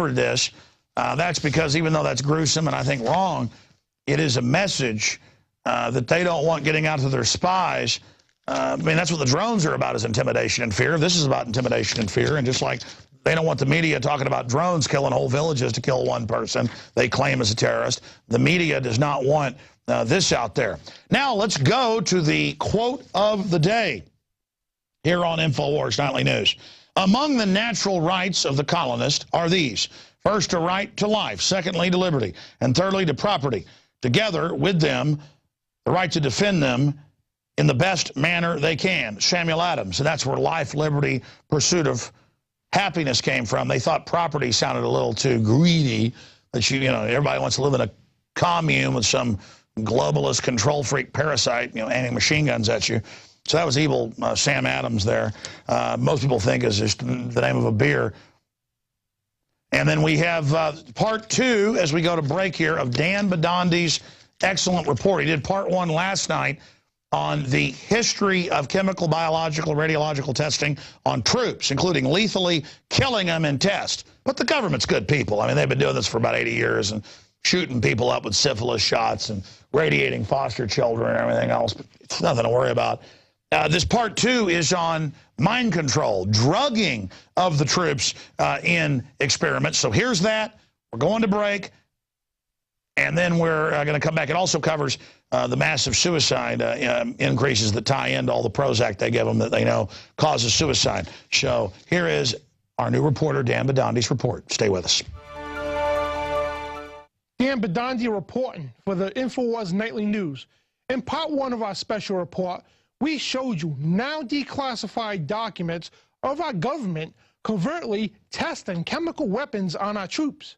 covered this. That's because even though that's gruesome and I think wrong, it is a message that they don't want getting out to their spies. I mean, that's what the drones are about, is intimidation and fear. This is about intimidation and fear. And just like they don't want the media talking about drones killing whole villages to kill one person they claim as a terrorist, the media does not want this out there. Now, let's go to the quote of the day here on INFOWARS Nightly News. Among the natural rights of the colonist are these: first, a right to life; secondly, to liberty; and thirdly, to property. Together with them, the right to defend them in the best manner they can. Samuel Adams. And that's where life, liberty, pursuit of happiness came from. They thought property sounded a little too greedy, that you know, everybody wants to live in a commune with some globalist control freak parasite, you know, aiming machine guns at you. So that was evil Sam Adams there. Most people think is just the name of a beer. And then we have part two, as we go to break here, of Dan Badondi's excellent report. He did part one last night on the history of chemical, biological, radiological testing on troops, including lethally killing them in tests. But the government's good people. I mean, they've been doing this for about 80 years and shooting people up with syphilis shots and radiating foster children and everything else. But it's nothing to worry about. This part two is on mind control, drugging of the troops in experiments. So here's that. We're going to break. And then we're going to come back. It also covers the massive suicide increases that tie into all the Prozac they give them that they know causes suicide. So here is our new reporter, Dan Badondi's report. Stay with us. Dan Badondi reporting for the INFOWARS Nightly News. In part one of our special report, we showed you now declassified documents of our government covertly testing chemical weapons on our troops.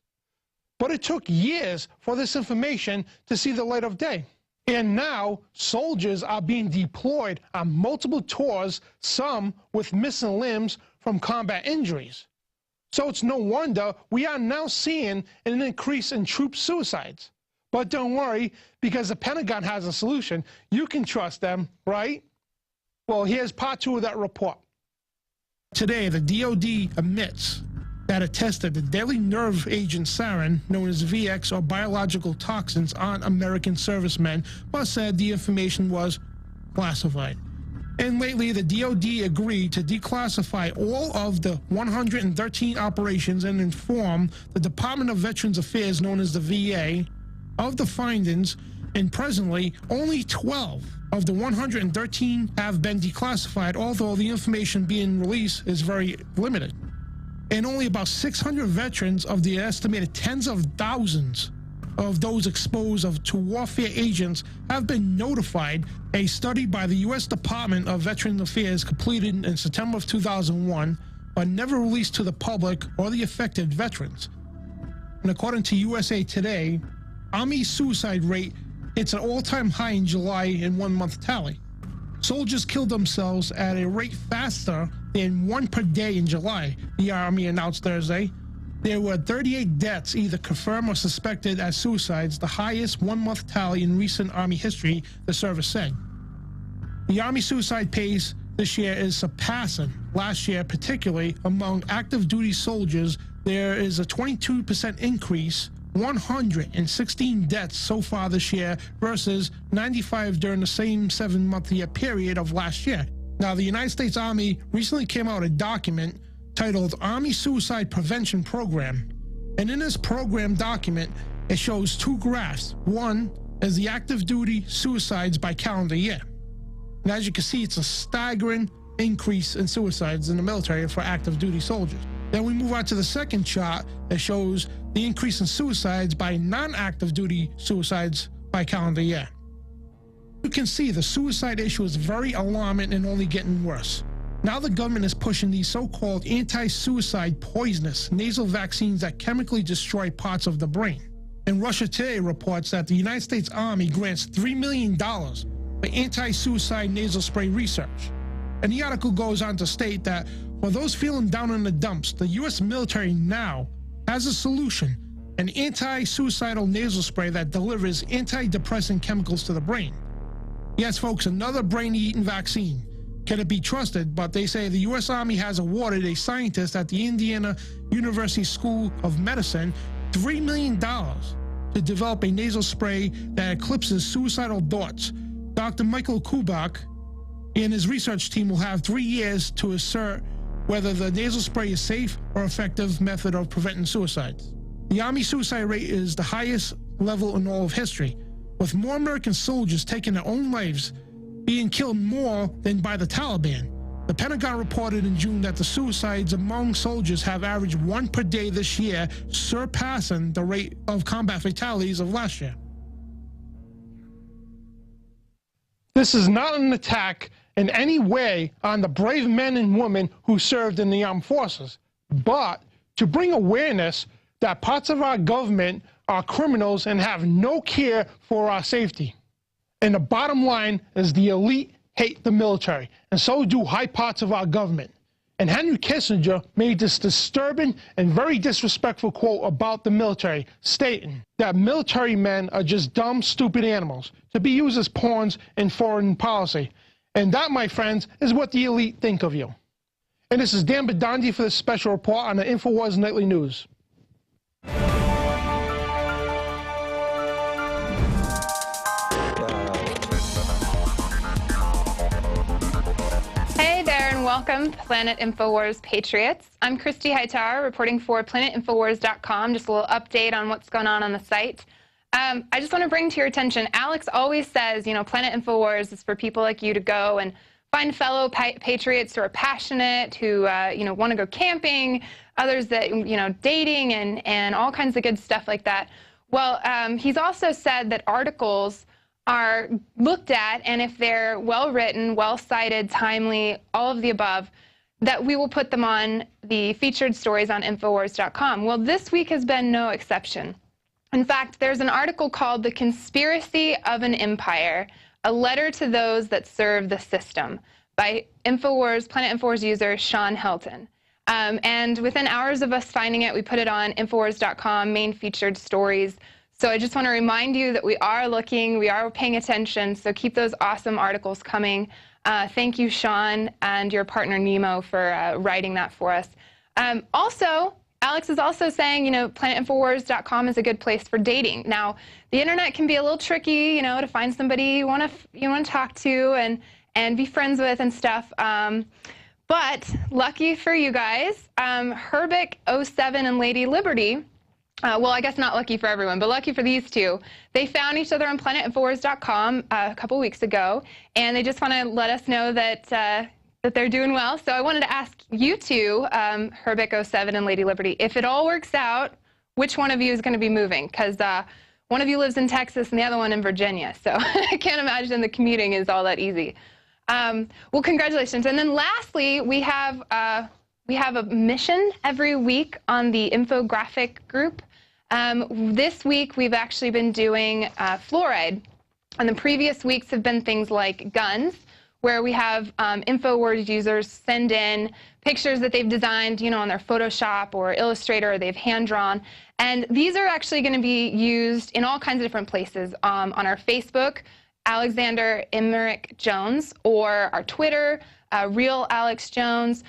But it took years for this information to see the light of day. And now, soldiers are being deployed on multiple tours, some with missing limbs from combat injuries. So it's no wonder we are now seeing an increase in troop suicides. But don't worry, because the Pentagon has a solution. You can trust them, right? Well, here's part two of that report. Today, the DOD admits that it tested the deadly nerve agent sarin, known as VX, or biological toxins, on American servicemen, but said the information was classified. And lately, the DOD agreed to declassify all of the 113 operations and inform the Department of Veterans Affairs, known as the VA, of the findings, and presently, only 12 of the 113 have been declassified, although the information being released is very limited. And only about 600 veterans of the estimated tens of thousands of those exposed to warfare agents have been notified. A study by the U.S. Department of Veterans Affairs completed in September of 2001, but never released to the public or the affected veterans. And according to USA Today, Army suicide rate hits an all-time high in July in 1 month tally. Soldiers killed themselves at a rate faster than one per day in July, the Army announced Thursday. There were 38 deaths, either confirmed or suspected as suicides, the highest 1 month tally in recent Army history, the service said. The Army suicide pace this year is surpassing last year, particularly among active duty soldiers. There is a 22% increase, 116 deaths so far this year versus 95 during the same 7 month year period of last year. Now, the United States Army recently came out with a document titled Army Suicide Prevention Program. And in this program document, it shows two graphs. One is the active duty suicides by calendar year. And as you can see, it's a staggering increase in suicides in the military for active duty soldiers. Then we move on to the second chart that shows the increase in suicides by non-active duty suicides by calendar year. You can see the suicide issue is very alarming and only getting worse. Now the government is pushing these so-called anti-suicide poisonous nasal vaccines that chemically destroy parts of the brain. And Russia Today reports that the United States Army grants $3 million for anti-suicide nasal spray research. And the article goes on to state that for those feeling down in the dumps, the U.S. military now has a solution, an anti-suicidal nasal spray that delivers antidepressant chemicals to the brain. Yes, folks, another brain-eating vaccine. can it be trusted? But they say the U.S. Army has awarded a scientist at the Indiana University School of Medicine $3 million to develop a nasal spray that eclipses suicidal thoughts. Dr. Michael Kubak and his research team will have 3 years to assert whether the nasal spray is safe or effective method of preventing suicides. The Army suicide rate is the highest level in all of history, with more American soldiers taking their own lives, being killed more than by the Taliban. The Pentagon reported in June that the suicides among soldiers have averaged 1 per day this year, surpassing the rate of combat fatalities of last year. This is not an attack in any way on the brave men and women who served in the armed forces, but to bring awareness that parts of our government are criminals and have no care for our safety. And the bottom line is the elite hate the military, and so do high parts of our government. And Henry Kissinger made this disturbing and very disrespectful quote about the military, stating that military men are just dumb, stupid animals to be used as pawns in foreign policy. And that, my friends, is what the elite think of you. And this is Dan Bedandi for this special report on the INFOWARS Nightly News. Welcome, Planet InfoWars Patriots. I'm Christy Hightower, reporting for PlanetInfoWars.com. Just a little update on what's going on the site. I just want to bring to your attention, Alex always says, you know, Planet InfoWars is for people like you to go and find fellow patriots who are passionate, who, you know, want to go camping, others that, you know, dating and all kinds of good stuff like that. Well, he's also said that articles are looked at, and if they're well-written, well-cited, timely, all of the above, that we will put them on the featured stories on InfoWars.com. Well, this week has been no exception. In fact, there's an article called The Conspiracy of an Empire, a letter to those that serve the system, by InfoWars, Planet InfoWars user Sean Helton. And within hours of us finding it, we put it on InfoWars.com, main featured stories. So I just want to remind you that we are looking, we are paying attention, so keep those awesome articles coming. Thank you, Sean, and your partner, Nemo, for writing that for us. Also, Alex is also saying, you know, PlanetInfoWars.com is a good place for dating. Now, the internet can be a little tricky, you know, to find somebody you want to talk to and be friends with and stuff. But lucky for you guys, Herbic07 and Lady Liberty, well, I guess not lucky for everyone, but lucky for these two. They found each other on PlanetInfoWars.com a couple weeks ago, and they just want to let us know that that they're doing well. So I wanted to ask you two, Herbic07 and Lady Liberty, if it all works out, which one of you is going to be moving? Because one of you lives in Texas and the other one in Virginia, so I can't imagine the commuting is all that easy. Well, congratulations. And then lastly, we have a mission every week on the infographic group. This week, we've actually been doing fluoride. And the previous weeks have been things like guns, where we have InfoWars users send in pictures that they've designed, you know, on their Photoshop or Illustrator, or they've hand-drawn. And these are actually going to be used in all kinds of different places, on our Facebook, Alexander Emmerich Jones, or our Twitter, Real Alex Jones.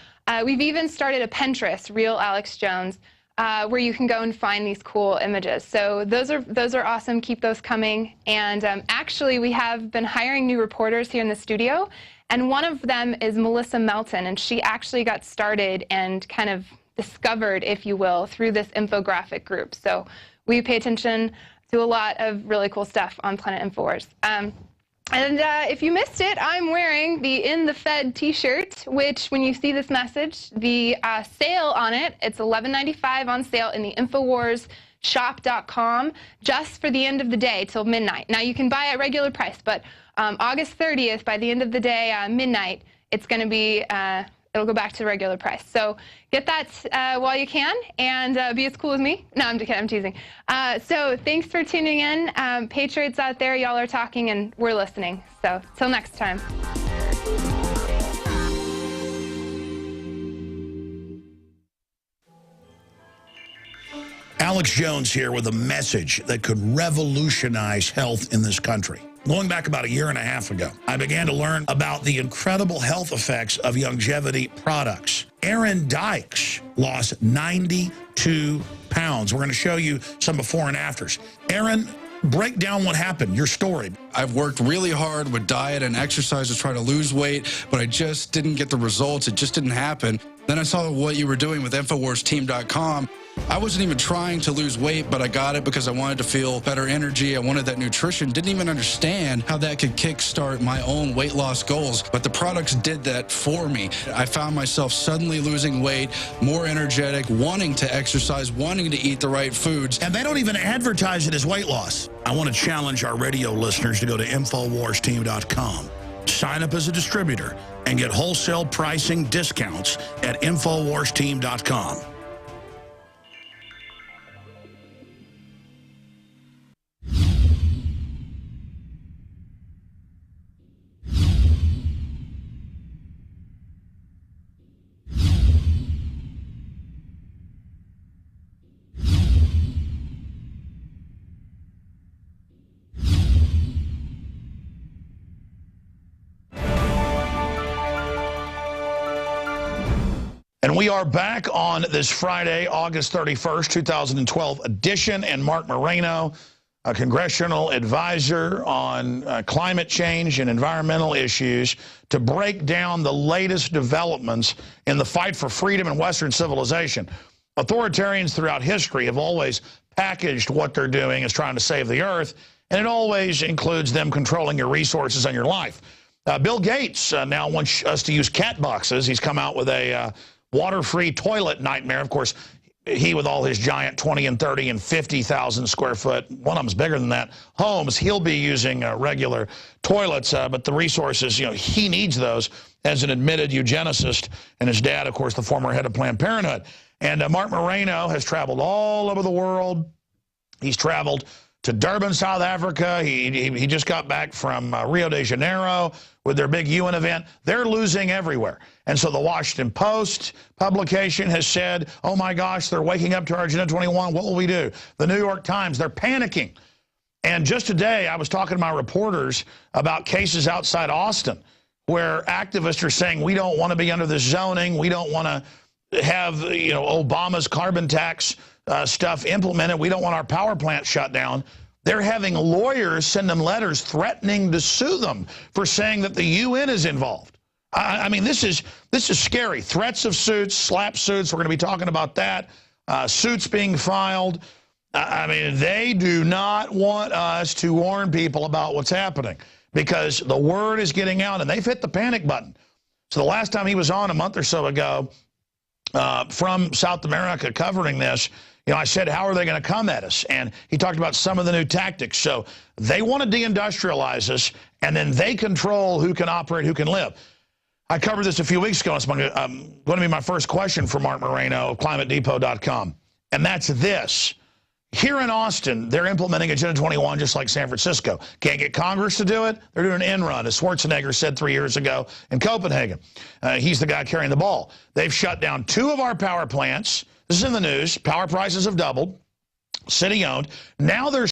We've even started a Pinterest, Real Alex Jones, where you can go and find these cool images. So those are awesome. Keep those coming. And actually, we have been hiring new reporters here in the studio, and one of them is Melissa Melton, and she actually got started and kind of discovered, if you will, through this infographic group. So we pay attention to a lot of really cool stuff on Planet InfoWars. And if you missed it, I'm wearing the In the Fed t-shirt, which when you see this message, the sale on it, it's $11.95 on sale in the InfoWarsShop.com just for the end of the day till midnight. Now, you can buy at regular price, but August 30th, by the end of the day, midnight, it's going to be, it'll go back to regular price. So get that while you can, and be as cool as me. No, I'm teasing. So thanks for tuning in. Patriots out there, y'all are talking, and we're listening. So till next time. Alex Jones here with a message that could revolutionize health in this country. Going back about a year and a half ago, I began to learn about the incredible health effects of longevity products. Aaron Dykes lost 92 pounds. We're going to show you some before and afters. Aaron, break down what happened, your story. I've worked really hard with diet and exercise to try to lose weight, but I just didn't get the results. It just didn't happen. Then I saw what you were doing with InfoWarsTeam.com. I wasn't even trying to lose weight, but I got it because I wanted to feel better energy. I wanted that nutrition. Didn't even understand how that could kickstart my own weight loss goals, but the products did that for me. I found myself suddenly losing weight, more energetic, wanting to exercise, wanting to eat the right foods. And they don't even advertise it as weight loss. I want to challenge our radio listeners to go to InfoWarsTeam.com. Sign up as a distributor and get wholesale pricing discounts at InfoWarsTeam.com. And we are back on this Friday, August 31st, 2012 edition, and Mark Moreno, a congressional advisor on climate change and environmental issues, to break down the latest developments in the fight for freedom and Western civilization. Authoritarians throughout history have always packaged what they're doing as trying to save the earth, and it always includes them controlling your resources and your life. Bill Gates now wants us to use cat boxes. He's come out with a water-free toilet nightmare. Of course, he with all his giant 20 and 30 and 50,000 square foot, one of them's bigger than that, homes, he'll be using regular toilets, but the resources, he needs those as an admitted eugenicist, and his dad, of course, the former head of Planned Parenthood. And Mark Moreno has traveled all over the world. He's traveled to Durban, South Africa. He just got back from Rio de Janeiro with their big UN event. They're losing everywhere. And so the Washington Post publication has said, oh my gosh, they're waking up to our Agenda 21. What will we do? The New York Times, they're panicking. And just today, I was talking to my reporters about cases outside Austin where activists are saying, we don't want to be under this zoning. We don't want to have, Obama's carbon tax stuff implemented. We don't want our power plant shut down. They're having lawyers send them letters threatening to sue them for saying that the UN is involved. I mean, this is scary. Threats of suits, slap suits. We're going to be talking about that. Suits being filed. I mean, they do not want us to warn people about what's happening because the word is getting out, and they've hit the panic button. So the last time he was on a month or so ago from South America covering this, I said, how are they going to come at us? And he talked about some of the new tactics. So they want to deindustrialize us, and then they control who can operate, who can live. I covered this a few weeks ago. It's going to be my first question for Mark Moreno of ClimateDepot.com. And that's this. Here in Austin, they're implementing Agenda 21 just like San Francisco. Can't get Congress to do it. They're doing an end run, as Schwarzenegger said 3 years ago in Copenhagen. He's the guy carrying the ball. They've shut down 2 of our power plants. This is in the news. Power prices have doubled. City-owned. Now they're